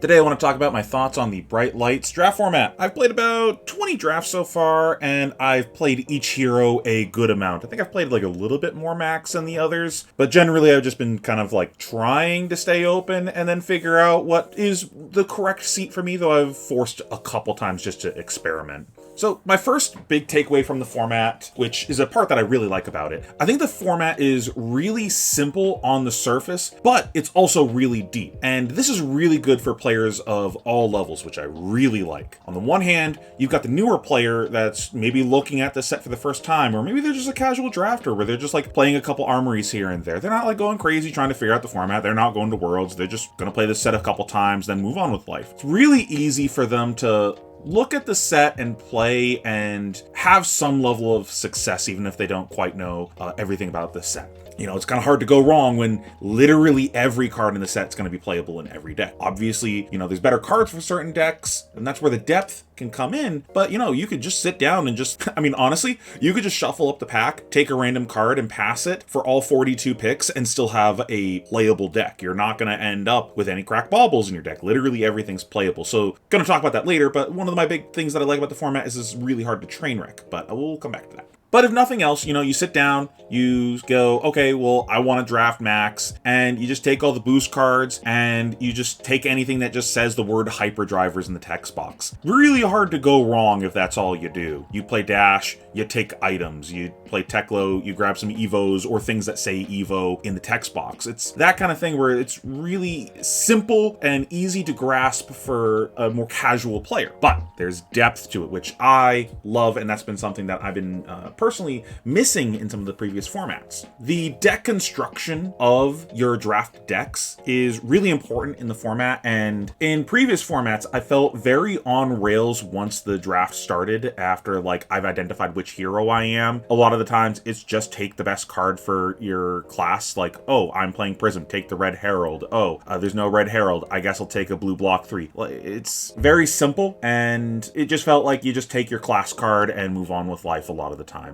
Today I want to talk about my thoughts on the Bright Lights draft format. I've played about 20 drafts so far, and I've played each hero a good amount. I think I've played like a little bit more max than the others, but generally I've just been kind of like trying to stay open and then figure out what is the correct seat for me, though I've forced a couple times just to experiment. So my first big takeaway from the format, which is a part that I really like about it, I think the format is really simple on the surface, but it's also really deep. And this is really good for players of all levels, which I really like. On the one hand, you've got the newer player that's maybe looking at the set for the first time, or maybe they're just a casual drafter where they're just like playing a couple armories here and there. They're not like going crazy trying to figure out the format. They're not going to Worlds. They're just going to play this set a couple times, then move on with life. It's really easy for them to look at the set and play and have some level of success, even if they don't quite know everything about the set. You know, it's kind of hard to go wrong when literally every card in the set is going to be playable in every deck. Obviously, you know, there's better cards for certain decks, and that's where the depth can come in. But, you know, you could just sit down and just, I mean, honestly, you could just shuffle up the pack, take a random card and pass it for all 42 picks and still have a playable deck. You're not going to end up with any cracked baubles in your deck. Literally everything's playable. So, going to talk about that later, but one of my big things that I like about the format is it's really hard to train wreck, but I will come back to that. But if nothing else, you know, you sit down, you go, okay, well, I want to draft max, and you just take all the boost cards, and you just take anything that just says the word hyperdrivers in the text box. Really hard to go wrong if that's all you do. You play Dash, you take items, you play Teklo, you grab some Evos or things that say Evo in the text box. It's that kind of thing where it's really simple and easy to grasp for a more casual player. But there's depth to it, which I love, and that's been something that I've been personally missing in some of the previous formats. The deck construction of your draft decks is really important in the format, and in previous formats I felt very on rails once the draft started. After like I've identified which hero I am, a lot of the times it's just take the best card for your class. Like, oh, I'm playing Prism, take the Red Herald. Oh, there's no Red Herald, I guess I'll take a blue block 3. It's very simple, and it just felt like you just take your class card and move on with life a lot of the times.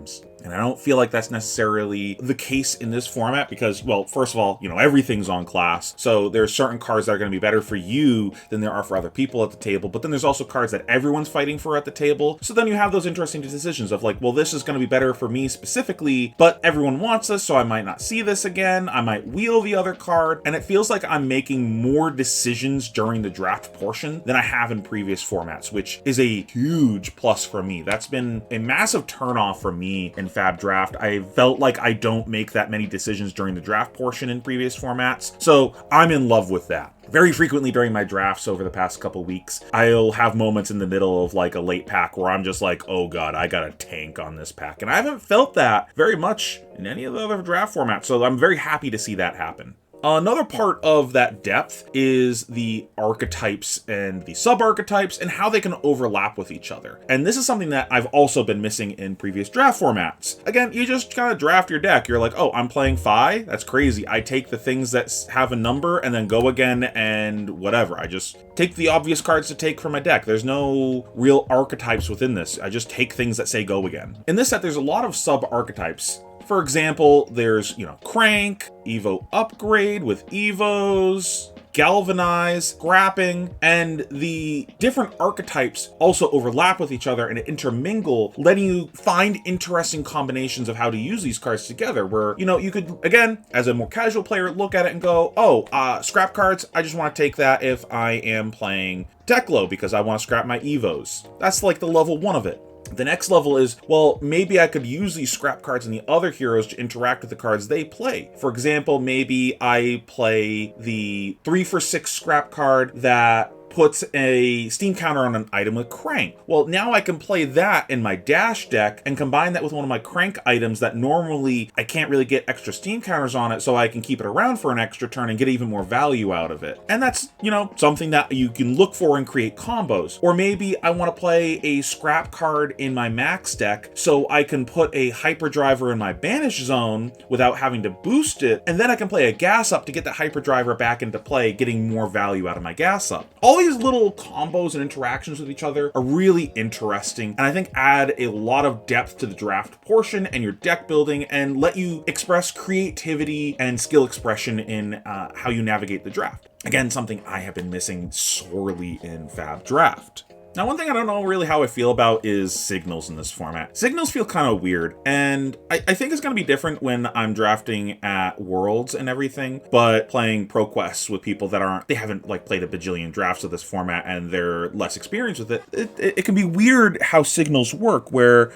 And I don't feel like that's necessarily the case in this format because, well, first of all, you know, everything's on class. So there's certain cards that are going to be better for you than there are for other people at the table. But then there's also cards that everyone's fighting for at the table. So then you have those interesting decisions of like, well, this is going to be better for me specifically, but everyone wants this, so I might not see this again. I might wheel the other card. And it feels like I'm making more decisions during the draft portion than I have in previous formats, which is a huge plus for me. That's been a massive turnoff for me in Fab Draft. I felt like I don't make that many decisions during the draft portion in previous formats, so I'm in love with that. Very frequently during my drafts over the past couple weeks, I'll have moments in the middle of like a late pack where I'm just like, oh god, I got a tank on this pack. And I haven't felt that very much in any of the other draft formats, so I'm very happy to see that happen. Another part of that depth is the archetypes and the sub-archetypes and how they can overlap with each other. And this is something that I've also been missing in previous draft formats. Again, you just kind of draft your deck. You're like, oh, I'm playing Phi? That's crazy. I take the things that have a number and then go again and whatever. I just take the obvious cards to take from my deck. There's no real archetypes within this. I just take things that say go again. In this set, there's a lot of sub-archetypes. For example, there's, you know, Crank, Evo Upgrade with Evos, Galvanize, Grapping, and the different archetypes also overlap with each other and intermingle, letting you find interesting combinations of how to use these cards together, where, you know, you could, again, as a more casual player, look at it and go, oh, scrap cards, I just want to take that if I am playing Teklo because I want to scrap my Evos. That's like the level 1 of it. The next level is, well, maybe I could use these scrap cards and the other heroes to interact with the cards they play. For example, maybe I play the 3-for-6 scrap card that puts a steam counter on an item with Crank. Well, now I can play that in my Dash deck and combine that with one of my Crank items that normally I can't really get extra steam counters on it, so I can keep it around for an extra turn and get even more value out of it. And that's, you know, something that you can look for and create combos. Or maybe I want to play a scrap card in my Max deck so I can put a Hyperdriver in my Banish Zone without having to boost it, and then I can play a Gas Up to get the Hyperdriver back into play, getting more value out of my Gas Up. All these little combos and interactions with each other are really interesting, and I think add a lot of depth to the draft portion and your deck building, and let you express creativity and skill expression in how you navigate the draft. Again, something I have been missing sorely in Fab Draft. Now, one thing I don't know really how I feel about is signals in this format. Signals feel kind of weird, and I think it's going to be different when I'm drafting at Worlds and everything, but playing Pro Quests with people that they haven't like played a bajillion drafts of this format and they're less experienced with it, it can be weird how signals work, where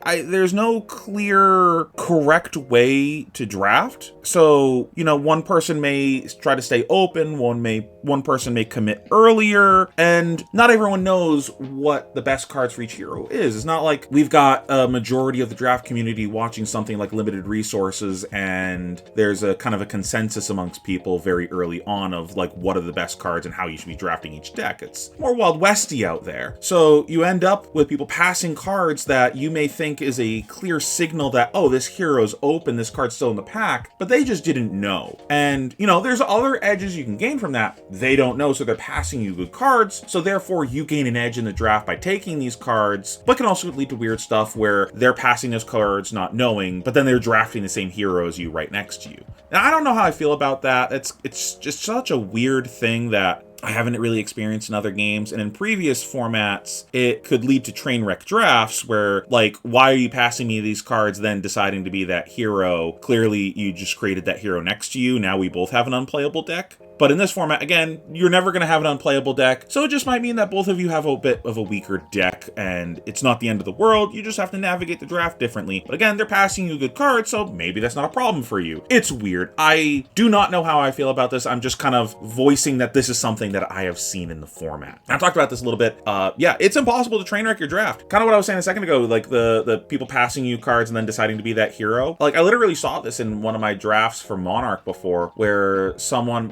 there's no clear correct way to draft. So, you know, one person may try to stay open, one person may commit earlier, and not everyone knows what the best cards for each hero is. It's not like we've got a majority of the draft community watching something like Limited Resources and there's a kind of a consensus amongst people very early on of like what are the best cards and how you should be drafting each deck. It's more Wild Westy out there. So you end up with people passing cards that you may think is a clear signal that, oh, this hero's open, this card's still in the pack, but they just didn't know. And, you know, there's other edges you can gain from that. They don't know, so they're passing you good cards, so therefore you gain an edge in the draft by taking these cards, but can also lead to weird stuff where they're passing those cards not knowing, but then they're drafting the same hero as you right next to you. Now, I don't know how I feel about that. It's just such a weird thing that I haven't really experienced in other games, and in previous formats, it could lead to train wreck drafts where, like, why are you passing me these cards, then deciding to be that hero? Clearly, you just created that hero next to you. Now we both have an unplayable deck. But in this format, again, you're never going to have an unplayable deck, so it just might mean that both of you have a bit of a weaker deck, and it's not the end of the world. You just have to navigate the draft differently. But again, they're passing you good cards, so maybe that's not a problem for you. It's weird. I do not know how I feel about this. I'm just kind of voicing that this is something that I have seen in the format. I talked about this a little bit. Yeah, it's impossible to train wreck your draft. Kind of what I was saying a second ago, like the people passing you cards and then deciding to be that hero. Like, I literally saw this in one of my drafts for Monarch before, where someone,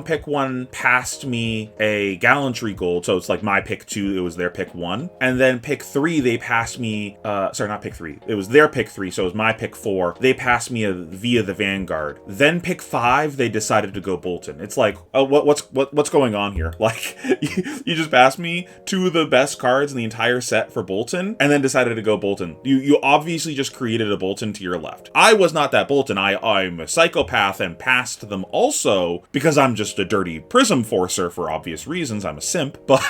pick one, passed me a Gallantry Gold, so it's like my pick 2, it was their pick 1, and then pick 3, they passed me, sorry, not pick 3, it was their pick 3, so it was my pick 4, they passed me via the Vanguard. Then pick 5, they decided to go Bolton. It's like, oh, what's going on here? Like, you just passed me 2 of the best cards in the entire set for Bolton, and then decided to go Bolton. You obviously just created a Bolton to your left. I was not that Bolton. I'm a psychopath and passed them also because I'm just a dirty Prism Forcer for obvious reasons. I'm a simp, but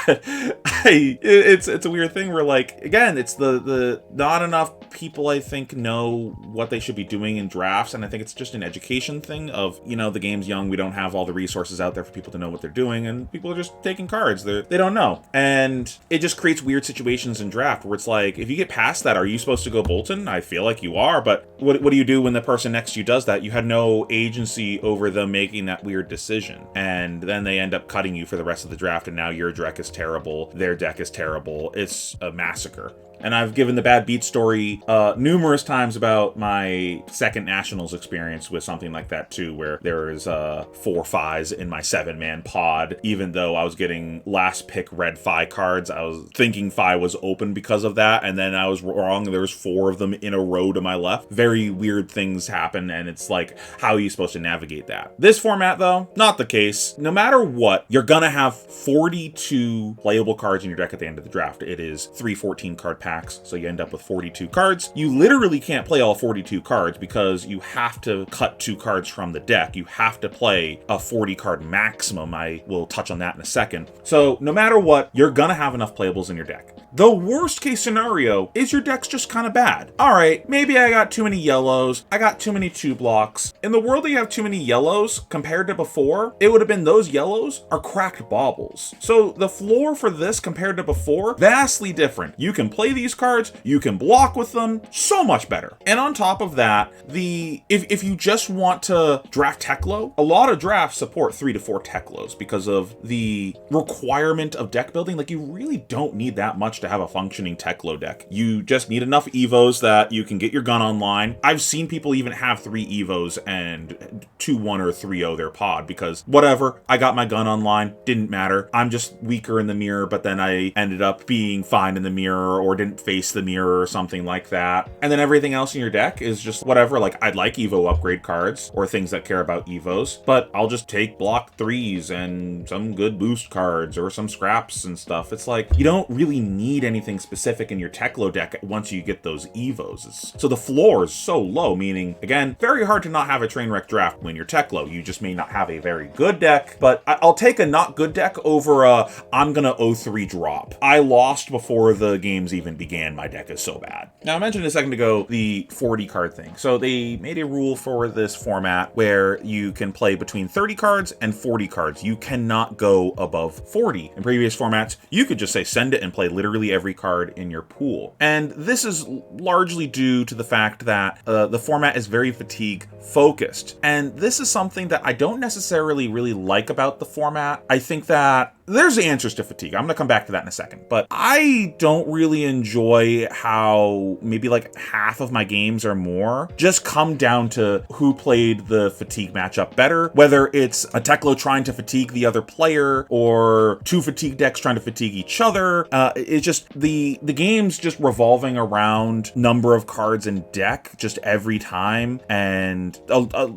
it's a weird thing where, like, again, it's the not enough people, I think, know what they should be doing in drafts, and I think it's just an education thing of, you know, the game's young, we don't have all the resources out there for people to know what they're doing, and people are just taking cards. They don't know. And it just creates weird situations in draft where it's like, if you get past that, are you supposed to go Bolton? I feel like you are, but what do you do when the person next to you does that? You had no agency over them making that weird decision. And then they end up cutting you for the rest of the draft, and now your deck is terrible, their deck is terrible. It's a massacre. And I've given the bad beat story numerous times about my second Nationals experience with something like that too, where there was 4 Phis in my 7-man pod. Even though I was getting last pick red Phi cards, I was thinking Phi was open because of that, and then I was wrong. There was 4 of them in a row to my left. Very weird things happen, and it's like, how are you supposed to navigate that? This format, though, not the case. No matter what, you're gonna have 42 playable cards in your deck at the end of the draft. It is 3 14-card packs. So you end up with 42 cards. You literally can't play all 42 cards because you have to cut 2 cards from the deck. You have to play a 40-card maximum. I will touch on that in a second. So no matter what, you're gonna have enough playables in your deck. The worst case scenario is your deck's just kind of bad. All right, maybe I got too many yellows. I got too many 2-blocks. In the world that you have too many yellows compared to before, it would have been those yellows are cracked baubles. So the floor for this compared to before, vastly different. You can play these cards, you can block with them, so much better. And on top of that, if you just want to draft Teklo, a lot of drafts support 3 to 4 Teklos because of the requirement of deck building. Like, you really don't need that much to have a functioning Teklo deck. You just need enough Evos that you can get your gun online. I've seen people even have 3 Evos and 2-1 or 3-0 their pod because whatever, I got my gun online, didn't matter. I'm just weaker in the mirror, but then I ended up being fine in the mirror or didn't don't face the mirror or something like that. And then everything else in your deck is just whatever. Like, I'd like Evo upgrade cards or things that care about Evos, but I'll just take block 3s and some good boost cards or some scraps and stuff. It's like, you don't really need anything specific in your Teklo deck once you get those Evos. So the floor is so low, meaning, again, very hard to not have a train wreck draft when you're Teklo. You just may not have a very good deck, but I'll take a not good deck over a I'm gonna 0-3 drop. I lost before the games even began. My deck is so bad. Now, I mentioned a second ago the 40 card thing. So they made a rule for this format where you can play between 30 cards and 40 cards. You cannot go above 40. In previous formats, you could just say send it and play literally every card in your pool. And this is largely due to the fact that the format is very fatigue focused. And this is something that I don't necessarily really like about the format. I think that there's answers to fatigue. I'm going to come back to that in a second. But I don't really enjoy how maybe like half of my games or more just come down to who played the fatigue matchup better, whether it's a Teklo trying to fatigue the other player or two fatigue decks trying to fatigue each other. It's just the game's just revolving around number of cards in deck just every time. And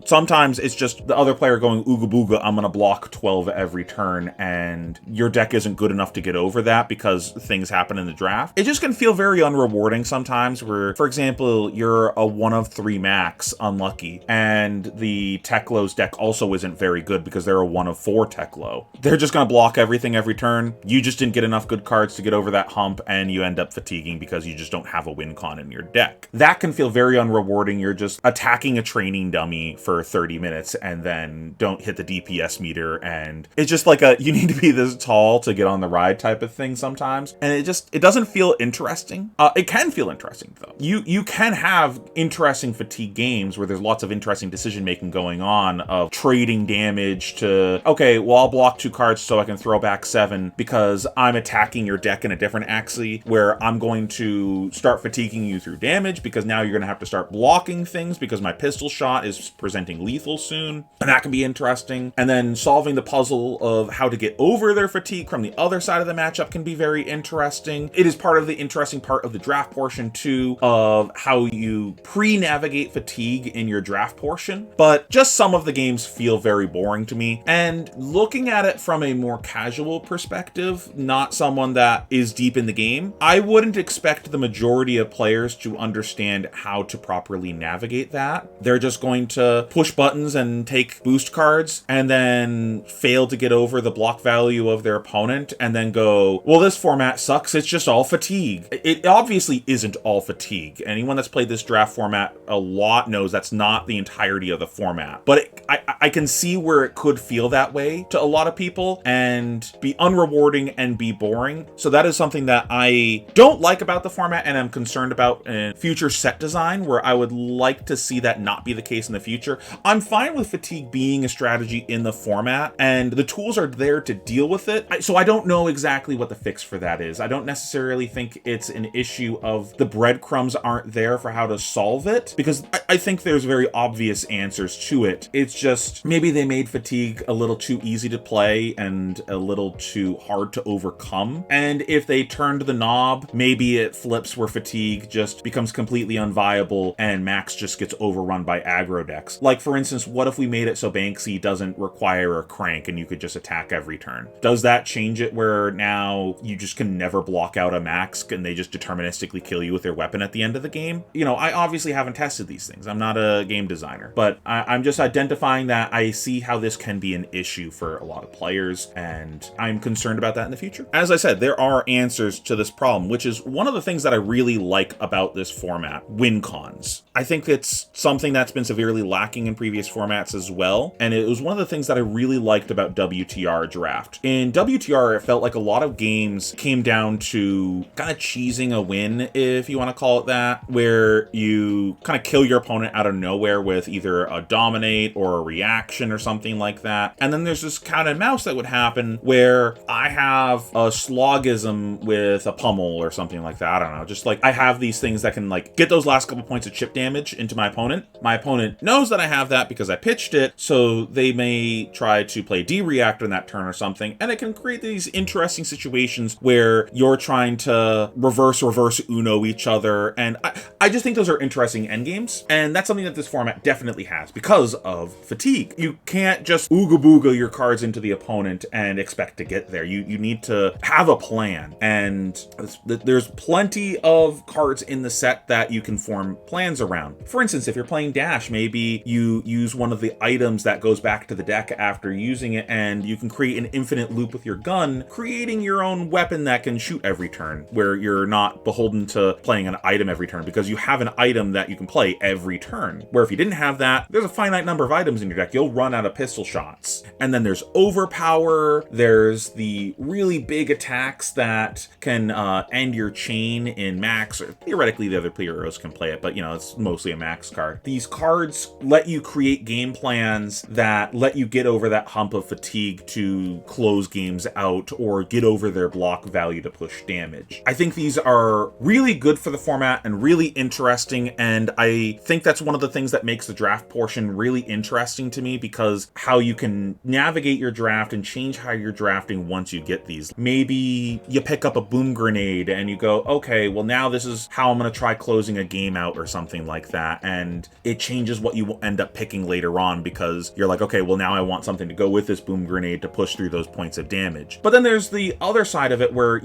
sometimes it's just the other player going ooga booga, I'm going to block 12 every turn, and your deck isn't good enough to get over that because things happen in the draft. It just can feel very unrewarding sometimes where, for example, you're a 1 of 3 max unlucky, and the Teklo's deck also isn't very good because they're a 1 of 4 Teklo. They're just going to block everything every turn. You just didn't get enough good cards to get over that hump, and you end up fatiguing because you just don't have a win con in your deck. That can feel very unrewarding. You're just attacking a training dummy for 30 minutes and then don't hit the DPS meter, and it's just like you need to be this tall to get on the ride type of thing sometimes, and it doesn't feel interesting. It can feel interesting though. You can have interesting fatigue games where there's lots of interesting decision making going on, of trading damage to, okay, well, I'll block 2 cards so I can throw back 7 because I'm attacking your deck in a different axis where I'm going to start fatiguing you through damage because now you're going to have to start blocking things because my pistol shot is presenting lethal soon, and that can be interesting. And then solving the puzzle of how to get over their fatigue from the other side of the matchup can be very interesting. It is part of the interesting part of the draft portion too, of how you pre-navigate fatigue in your draft portion. But just some of the games feel very boring to me. And looking at it from a more casual perspective, not someone that is deep in the game, I wouldn't expect the majority of players to understand how to properly navigate that. They're just going to push buttons and take boost cards and then fail to get over the block value of their opponent and then go, well, this format sucks, it's just all fatigue. It obviously isn't all fatigue. Anyone that's played this draft format a lot knows that's not the entirety of the format. But I can see where it could feel that way to a lot of people and be unrewarding and be boring. So that is something that I don't like about the format and I'm concerned about in future set design, where I would like to see that not be the case in the future. I'm fine with fatigue being a strategy in the format, and the tools are there to deal with it. So I don't know exactly what the fix for that is. I don't necessarily think it's an issue of the breadcrumbs aren't there for how to solve it, because I think there's very obvious answers to it. It's just maybe they made fatigue a little too easy to play and a little too hard to overcome. And if they turned the knob, maybe it flips where fatigue just becomes completely unviable and Max just gets overrun by aggro decks. Like, for instance, what if we made it so Banksy doesn't require a crank and you could just attack every turn? Does that change it where now you just can never block out a Max and they just deterministically kill you with their weapon at the end of the game? You know, I obviously haven't tested these things. I'm not a game designer, but I'm just identifying that I see how this can be an issue for a lot of players, and I'm concerned about that in the future. As I said, there are answers to this problem, which is one of the things that I really like about this format, win cons. I think it's something that's been severely lacking in previous formats as well, and it was one of the things that I really liked about WTR Draft. In WTR, it felt like a lot of games came down to kind of cheesing a win, if you want to call it that, where you kind of kill your opponent out of nowhere with either a dominate or a reaction or something like that. And then there's this cat and mouse that would happen where I have a slogism with a pummel or something like that. I don't know, just like I have these things that can like get those last couple points of chip damage into my opponent. My opponent knows that I have that because I pitched it, so they may try to play D-react on that turn or something, and it can create these interesting situations where you're trying to reverse Uno each other, and I just think those are interesting endgames, and that's something that this format definitely has because of fatigue. You can't just ooga booga your cards into the opponent and expect to get there. You need to have a plan, and there's plenty of cards in the set that you can form plans around. For instance, if you're playing Dash, maybe you use one of the items that goes back to the deck after using it, and you can create an infinite loop with your gun, creating your own weapon that can shoot every turn, where you're not beholden to playing an item every turn because you have an item that you can play every turn. Where if you didn't have that, there's a finite number of items in your deck, you'll run out of pistol shots. And then there's overpower, there's the really big attacks that can end your chain in Max, or theoretically the other heroes can play it, but it's mostly a Max card. These cards let you create game plans that let you get over that hump of fatigue to close games out or get over their block value to push damage. I think these are really good for the format and really interesting, and I think that's one of the things that makes the draft portion really interesting to me, because how you can navigate your draft and change how you're drafting once you get these. Maybe you pick up a boom grenade and you go, okay, well now this is how I'm going to try closing a game out or something like that, and it changes what you will end up picking later on because you're like, okay, well now I want something to go with this boom grenade to push through those points of damage. But then there's the other side of it where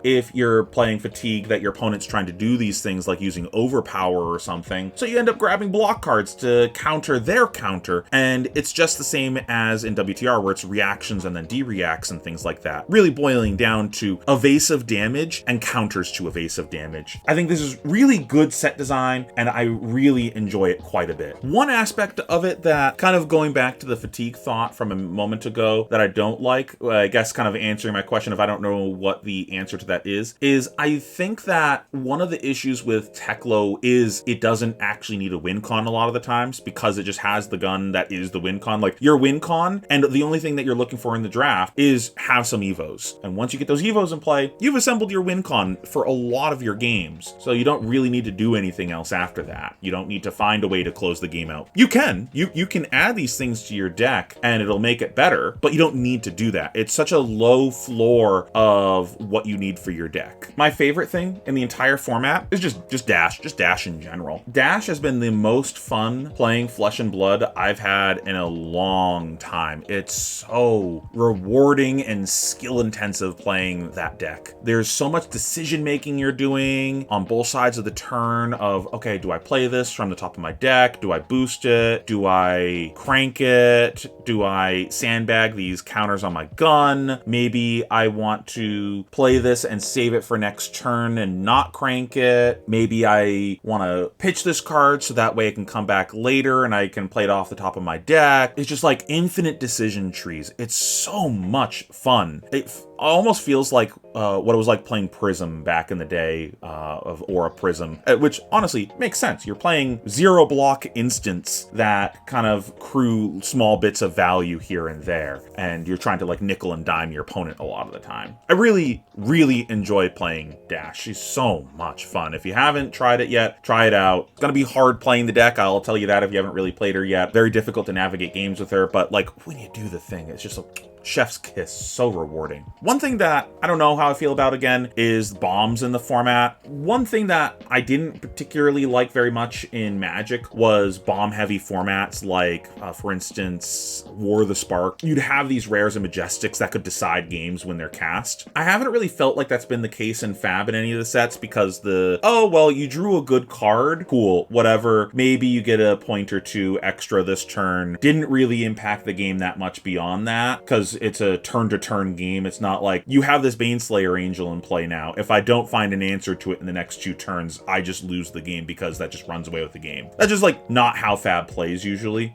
if you're playing fatigue that your opponent's trying to do these things like using overpower or something, so you end up grabbing block cards to counter their counter, and it's just the same as in WTR where it's reactions and then de-reacts and things like that, really boiling down to evasive damage and counters to evasive damage. I think this is really good set design, and I really enjoy it quite a bit. One aspect of it that, kind of going back to the fatigue thought from a moment ago, that I don't like, I guess kind of answering my question if I don't know what the answer to that is I think that one of the issues with Teklo is it doesn't actually need a win con a lot of the times, because it just has the gun that is the win con. Like, your win con, and the only thing that you're looking for in the draft is have some evos. And once you get those evos in play, you've assembled your win con for a lot of your games. So you don't really need to do anything else after that. You don't need to find a way to close the game out. You can. You can add these things to your deck and it'll make it better, but you don't need to do that. It's such a low floor of what you need for your deck. My favorite thing in the entire format is just Dash in general. Dash has been the most fun playing Flesh and Blood I've had in a long time. It's so rewarding and skill intensive playing that deck. There's so much decision making you're doing on both sides of the turn of, okay, do I play this from the top of my deck? Do I boost it? Do I crank it? Do I sandbag these counters on my gun? Maybe I want to play this and save it for next turn and not crank it. Maybe I want to pitch this card so that way it can come back later and I can play it off the top of my deck. It's just like infinite decision trees. It's so much fun. It almost feels like what it was like playing Prism back in the day of Aura Prism, which honestly makes sense. You're playing zero block instants that kind of accrue small bits of value here and there, and you're trying to like nickel and dime your opponent a lot of the time. I really, really enjoy playing Dash. She's so much fun. If you haven't tried it yet, try it out. It's gonna be hard playing the deck, I'll tell you that if you haven't really played her yet. Very difficult to navigate games with her, but like when you do the thing, it's just a chef's kiss, so rewarding. One thing that I don't know how I feel about again is bombs in the format. One thing that I didn't particularly like very much in Magic was bomb heavy formats like for instance War of the Spark. You'd have these rares and majestics that could decide games when they're cast. I haven't really felt like that's been the case in Fab in any of the sets, because you drew a good card, cool, whatever, maybe you get a point or two extra this turn, didn't really impact the game that much beyond that, because it's a turn-to-turn game. It's not like you have this Baneslayer Angel in play now. If I don't find an answer to it in the next 2 turns, I just lose the game because that just runs away with the game. That's just like not how Fab plays usually.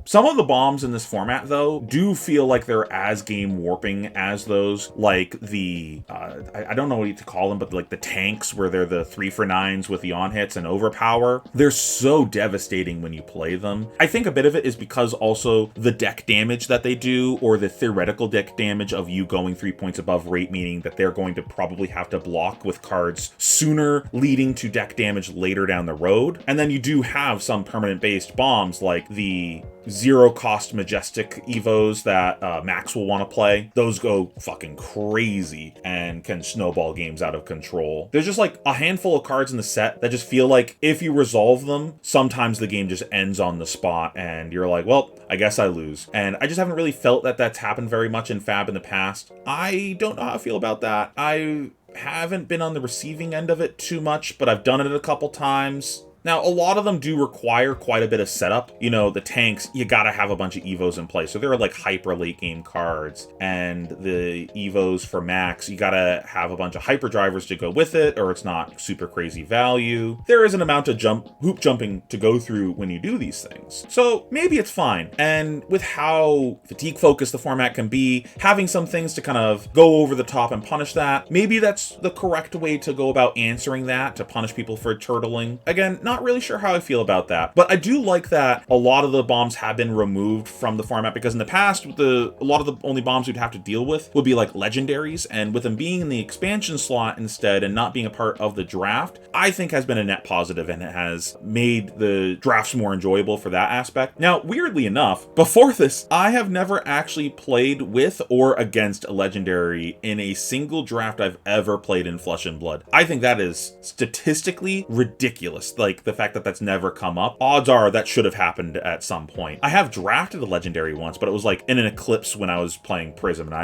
Some of the bombs in this format though do feel like they're as game warping as those, like I don't know what to call them, but like the tanks where they're the 3-for-9s with the on hits and overpower. They're so devastating when you play them. I think a bit of it is because also the deck damage that they do, or the theoretical theoretical deck damage of you going 3 points above rate, meaning that they're going to probably have to block with cards sooner, leading to deck damage later down the road. And then you do have some permanent based bombs like the 0-cost Majestic Evos that Max will want to play. Those go fucking crazy and can snowball games out of control. There's just like a handful of cards in the set that just feel like if you resolve them, sometimes the game just ends on the spot and you're like, well, I guess I lose. And I just haven't really felt that that's happened very much in Fab in the past. I don't know how I feel about that. I haven't been on the receiving end of it too much, but I've done it a couple times. Now, a lot of them do require quite a bit of setup. You know, the tanks, you gotta have a bunch of Evos in play. So there are like hyper late game cards. And the Evos for Max, you gotta have a bunch of hyper drivers to go with it, or it's not super crazy value. There is an amount of hoop jumping to go through when you do these things. So maybe it's fine. And with how fatigue focused the format can be, having some things to kind of go over the top and punish that, maybe that's the correct way to go about answering that, to punish people for turtling. Again, not really sure how I feel about that, but I do like that a lot of the bombs have been removed from the format, because in the past, a lot of the only bombs we'd have to deal with would be like legendaries, and with them being in the expansion slot instead and not being a part of the draft, I think has been a net positive, and it has made the drafts more enjoyable for that aspect. Now, weirdly enough, before this, I have never actually played with or against a legendary in a single draft I've ever played in Flesh and Blood. I think that is statistically ridiculous. Like, the fact that that's never come up. Odds are that should have happened at some point. I have drafted a legendary once, but it was like in an eclipse when I was playing Prism, and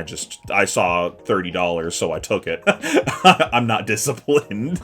I saw $30, so I took it. I'm not disciplined.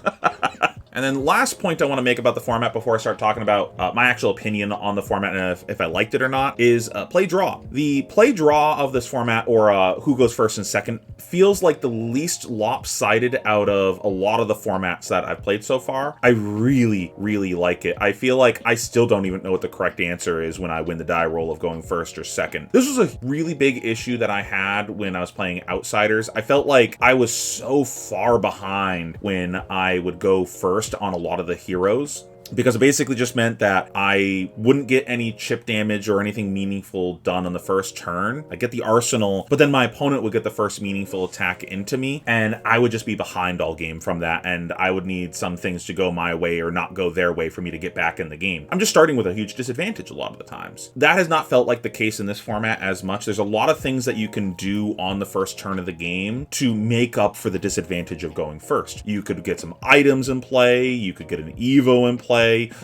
And then last point I want to make about the format before I start talking about my actual opinion on the format and if I liked it or not is play draw. The play draw of this format, or who goes first and second, feels like the least lopsided out of a lot of the formats that I've played so far. I really, really like it. I feel like I still don't even know what the correct answer is when I win the die roll of going first or second. This was a really big issue that I had when I was playing Outsiders. I felt like I was so far behind when I would go first on a lot of the heroes, because it basically just meant that I wouldn't get any chip damage or anything meaningful done on the first turn. I get the arsenal, but then my opponent would get the first meaningful attack into me, and I would just be behind all game from that, and I would need some things to go my way or not go their way for me to get back in the game. I'm just starting with a huge disadvantage a lot of the times. That has not felt like the case in this format as much. There's a lot of things that you can do on the first turn of the game to make up for the disadvantage of going first. You could get some items in play, you could get an Evo in play,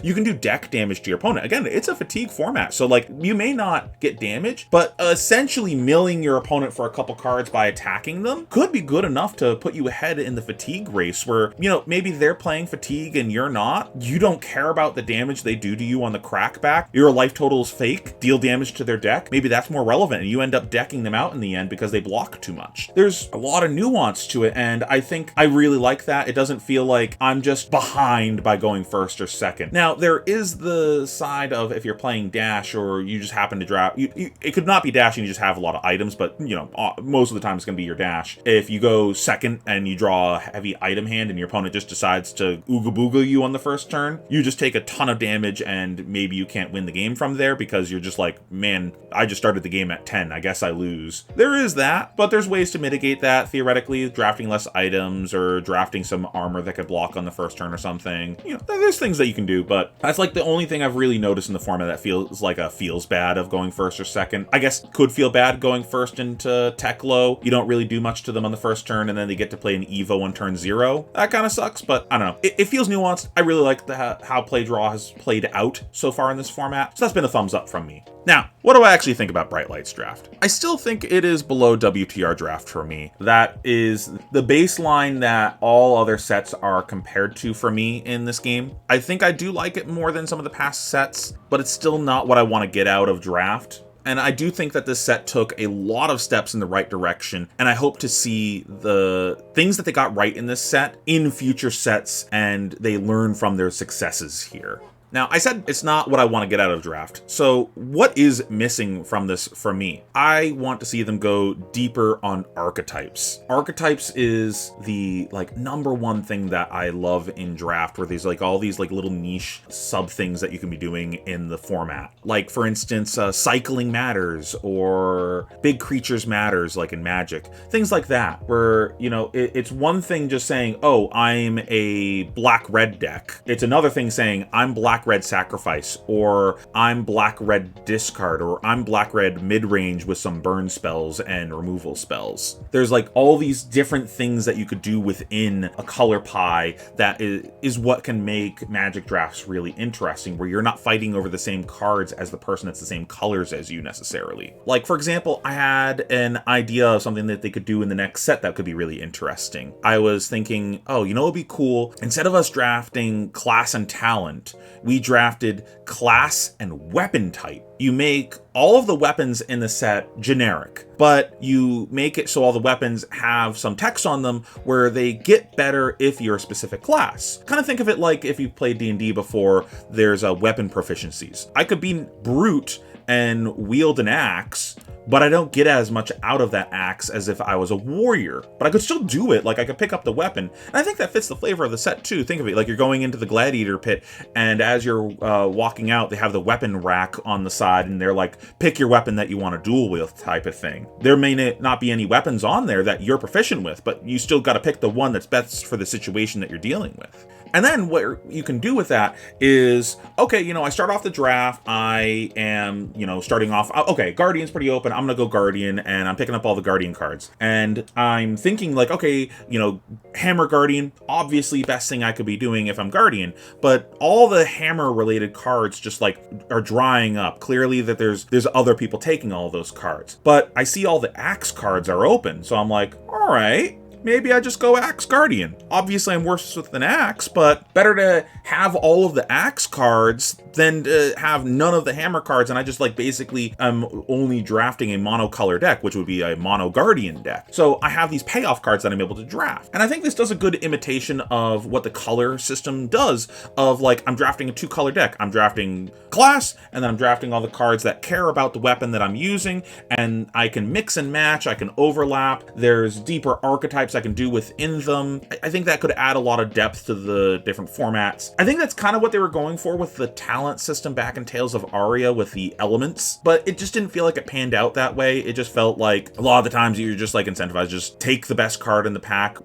you can do deck damage to your opponent. Again, it's a fatigue format, so like you may not get damage, but essentially milling your opponent for a couple cards by attacking them could be good enough to put you ahead in the fatigue race, where, you know, maybe they're playing fatigue and you're not. You don't care about the damage they do to you on the crackback. Your life total is fake. Deal damage to their deck. Maybe that's more relevant, and you end up decking them out in the end because they block too much. There's a lot of nuance to it, and I think I really like that. It doesn't feel like I'm just behind by going first or second. Now, there is the side of if you're playing Dash, or you just happen to draft, it could not be Dash and you just have a lot of items, but, you know, most of the time it's going to be your Dash. If you go second and you draw a heavy item hand and your opponent just decides to ooga booga you on the first turn, you just take a ton of damage, and maybe you can't win the game from there because you're just like, man, I just started the game at 10. I guess I lose. There is that, but there's ways to mitigate that, theoretically, drafting less items or drafting some armor that could block on the first turn or something. You know, there's things that you can do, but that's like the only thing I've really noticed in the format that feels bad of going first or second. I guess could feel bad going first into Tech Low. You don't really do much to them on the first turn, and then they get to play an Evo on turn 0. That kind of sucks, but I don't know. It feels nuanced. I really like how play draw has played out so far in this format, so that's been a thumbs up from me. Now, what do I actually think about Bright Light's draft? I still think it is below WTR draft for me. That is the baseline that all other sets are compared to for me in this game. I think I do like it more than some of the past sets, but it's still not what I want to get out of draft. And I do think that this set took a lot of steps in the right direction, and I hope to see the things that they got right in this set in future sets, and they learn from their successes here. Now, I said it's not what I want to get out of draft. So what is missing from this for me? I want to see them go deeper on archetypes. Archetypes is the like number one thing that I love in draft, where there's like all these like little niche sub things that you can be doing in the format. Like for instance, cycling matters, or big creatures matters, like in Magic. Things like that, where, you know, it's one thing just saying, oh, I'm a black-red deck. It's another thing saying, I'm black-red sacrifice, or I'm black-red discard, or I'm black-red mid-range with some burn spells and removal spells. There's like all these different things that you could do within a color pie that is what can make Magic drafts really interesting, where you're not fighting over the same cards as the person that's the same colors as you necessarily. Like, for example, I had an idea of something that they could do in the next set that could be really interesting. I was thinking, oh, you know, it'd be cool, instead of us drafting class and talent, we drafted class and weapon type. You make all of the weapons in the set generic, but you make it so all the weapons have some text on them where they get better if you're a specific class. Kind of think of it like if you've played D&D before, there's weapon proficiencies. I could be brute and wield an axe, but I don't get as much out of that axe as if I was a warrior. But I could still do it, like I could pick up the weapon. And I think that fits the flavor of the set too. Think of it like you're going into the gladiator pit, and as you're walking out, they have the weapon rack on the side, and they're like, pick your weapon that you want to duel with type of thing. There may not be any weapons on there that you're proficient with, but you still got to pick the one that's best for the situation that you're dealing with. And then what you can do with that is, okay, you know, I start off the draft, I am, you know, starting off, okay, Guardian's pretty open, I'm gonna go Guardian, and I'm picking up all the Guardian cards. And I'm thinking like, okay, you know, Hammer Guardian, obviously best thing I could be doing if I'm Guardian, but all the Hammer related cards just like are drying up. Clearly that there's other people taking all those cards. But I see all the Axe cards are open, so I'm like, all right, maybe I just go Axe Guardian. Obviously, I'm worse with an Axe, but better to have all of the Axe cards than to have none of the Hammer cards, and I just like basically am only drafting a monocolor deck, which would be a mono Guardian deck. So I have these payoff cards that I'm able to draft. And I think this does a good imitation of what the color system does, of like, I'm drafting a 2-color deck. I'm drafting class, and then I'm drafting all the cards that care about the weapon that I'm using, and I can mix and match, I can overlap. There's deeper archetypes I can do within them. I think that could add a lot of depth to the different formats. I think that's kind of what they were going for with the talent system back in Tales of Aria with the elements, but it just didn't feel like it panned out that way. It just felt like a lot of the times you're just like incentivized, just take the best card in the pack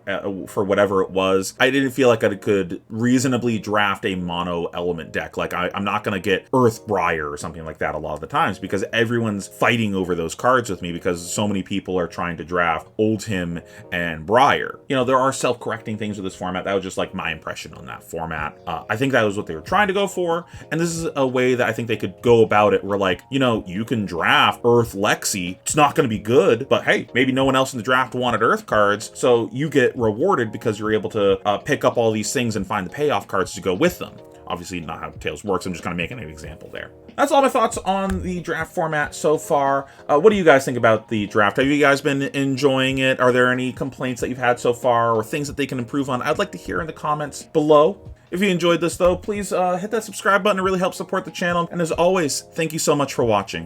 for whatever it was. I didn't feel like I could reasonably draft a mono element deck. Like I'm not going to get Earthbriar or something like that a lot of the times, because everyone's fighting over those cards with me because so many people are trying to draft Oldhim and Briar. You know, there are self-correcting things with this format. That was just like my impression on that format. I think that was what they were trying to go for, and this is a way that I think they could go about it, where like, you know, you can draft Earth Lexi. It's not going to be good, but hey, maybe no one else in the draft wanted Earth cards, so you get rewarded because you're able to pick up all these things and find the payoff cards to go with them. Obviously not how Tales works, I'm just kind of making an example there. That's all my thoughts on the draft format so far. What do you guys think about the draft? Have you guys been enjoying it? Are there any complaints that you've had so far, or things that they can improve on? I'd like to hear in the comments below. If you enjoyed this though, please hit that subscribe button. It really helps support the channel. And as always, thank you so much for watching.